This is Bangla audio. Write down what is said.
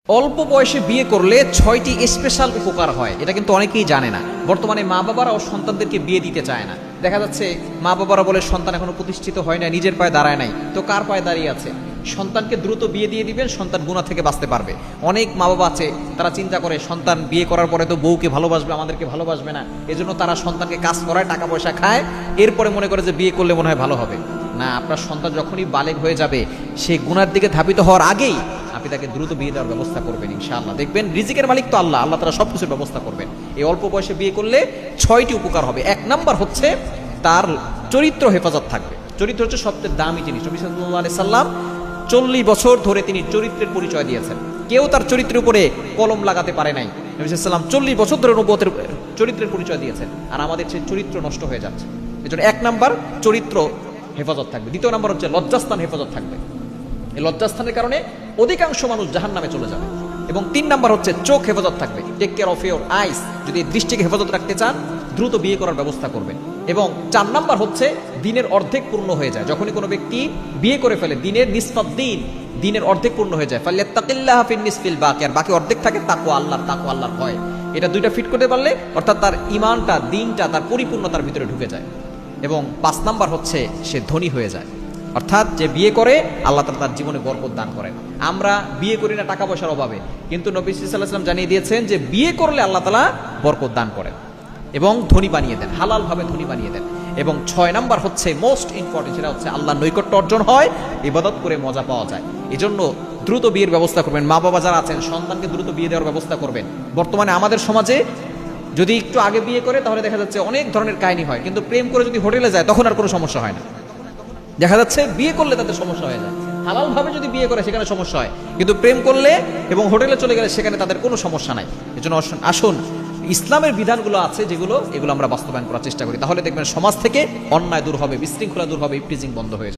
অল্প বয়সে বিয়ে করলে 6টি স্পেশাল উপকার হয়, এটা কিন্তু অনেকেই জানে না। বর্তমানে মা বাবারাও সন্তানদেরকে বিয়ে দিতে চায় না। দেখা যাচ্ছে মা বাবারা বলে সন্তান এখনো প্রতিষ্ঠিত হয় না, নিজের পায়ে দাঁড়ায় নাই, তো কার পায়ে দাঁড়িয়ে আছে? সন্তানকে দ্রুত বিয়ে দিয়ে দিবেন, সন্তান গুনাহ থেকে বাঁচতে পারবে। অনেক মা বাবা আছে তারা চিন্তা করে সন্তান বিয়ে করার পরে তো বউকে ভালোবাসবে, আমাদেরকে ভালোবাসবে না, এজন্য তারা সন্তানকে কাজ করায়, টাকা পয়সা খায়, এরপরে মনে করে যে বিয়ে করলে মনে হয় ভালো হবে। না, আপনার সন্তান যখনই বালেগ হয়ে যাবে, সে গুনার দিকে ধাবিত হওয়ার আগেই আপনি তাকে দ্রুত বিয়ে দেওয়ার ব্যবস্থা করবেন ইনশাআল্লাহ। দেখবেন রিজিকের মালিক তো আল্লাহ, আল্লাহ তারা সবকিছুর ব্যবস্থা করবেন। এই অল্প বয়সে বিয়ে করলে 6টি উপকার হবে। 1 নাম্বার হচ্ছে তার চরিত্র হেফাজত থাকবে। চরিত্র হচ্ছে সবচেয়ে দামি জিনিস। নবী সাল্লাল্লাহু আলাইহি সাল্লাম 40 বছর ধরে তিনি চরিত্রের পরিচয় দিয়েছেন। কেউ তার চরিত্রের উপরে কলম লাগাতে পারে নাই। নবী সাল্লাল্লাহু আলাইহি সাল্লাম 40 বছর ধরে নবুয়তের চরিত্রের পরিচয় দিয়েছেন, আর আমাদের সেই চরিত্র নষ্ট হয়ে যাচ্ছে। এজন্য 1 নাম্বার চরিত্র হেফাজত থাকবে। 2 নাম্বার হচ্ছে লজ্জাস্থান হেফাজত থাকবে। এই লজ্জাস্থানের কারণে অধিকাংশ মানুষ জাহান্নামে চলে যাবে। এবং 3 নাম্বার হচ্ছে চোখ হেফাজত থাকবে। Take care of your eyes. যদি দৃষ্টিকে হেফাজত রাখতে চান, দ্রুত বিয়ে করার ব্যবস্থা করবেন। এবং 4 নাম্বার হচ্ছে দিনের অর্ধেক পূর্ণ হয়ে যায়। যখনই কোনো ব্যক্তি বিয়ে করে ফেলে, দিনের নিসফাদ দিন, দিনের অর্ধেক পূর্ণ হয়ে যায়। ফাল্যাত্তাকিল্লাহ ফিন নিসফিল বাকি, আর বাকি অর্ধেক থাকে তাকওয়া আল্লাহর ভয়। এটা 2টা ফিট করতে পারলে অর্থাৎ তার ঈমানটা, দ্বীনটা, তার পরিপূর্ণতার ভিতরে ঢুকে যায়। এবং 5 নাম্বার হচ্ছে সে ধনী হয়ে যায়। অর্থাৎ যে বিয়ে করে আল্লাহ তাআলা তার জীবনে বরকত দান করেন। আমরা বিয়ে করি না টাকা পয়সার অভাবে, কিন্তু নবী সাল্লাল্লাহু আলাইহি ওয়াসাল্লাম জানিয়ে দিয়েছেন যে বিয়ে করলে আল্লাহ তাআলা বরকত দান করেন এবং ধনী বানিয়ে দেন, হালালভাবে ধনী বানিয়ে দেন। এবং 6 নাম্বার হচ্ছে মোস্ট ইম্পর্টেন্ট, সেটা হচ্ছে আল্লাহর নৈকট্য অর্জন হয়, ইবাদত করে মজা পাওয়া যায়। এজন্য দ্রুত বিয়ের ব্যবস্থা করবেন। মা বাবা যারা আছেন সন্তানকে দ্রুত বিয়ে দেওয়ার ব্যবস্থা করবেন। বর্তমানে আমাদের সমাজে যদি একটু আগে বিয়ে করে তাহলে দেখা যাচ্ছে অনেক ধরনের কাহিনী হয়, কিন্তু প্রেম করে যদি হোটেলে যায় তখন আর কোনো সমস্যা হয় না। দেখা যাচ্ছে বিয়ে করলে তাদের সমস্যা হয়ে যায়, হালাল ভাবে যদি বিয়ে করে সেখানে সমস্যা হয়, কিন্তু প্রেম করলে এবং হোটেলে চলে গেলে সেখানে তাদের কোনো সমস্যা নাই। এজন্য আসুন ইসলামের বিধানগুলো আছে যেগুলো, এগুলো আমরা বাস্তবায়ন করার চেষ্টা করি। তাহলে দেখবেন সমাজ থেকে অন্যায় দূর হবে, বিশৃঙ্খলা দূর হবে, ইফটিজিং বন্ধ হয়ে যাবে।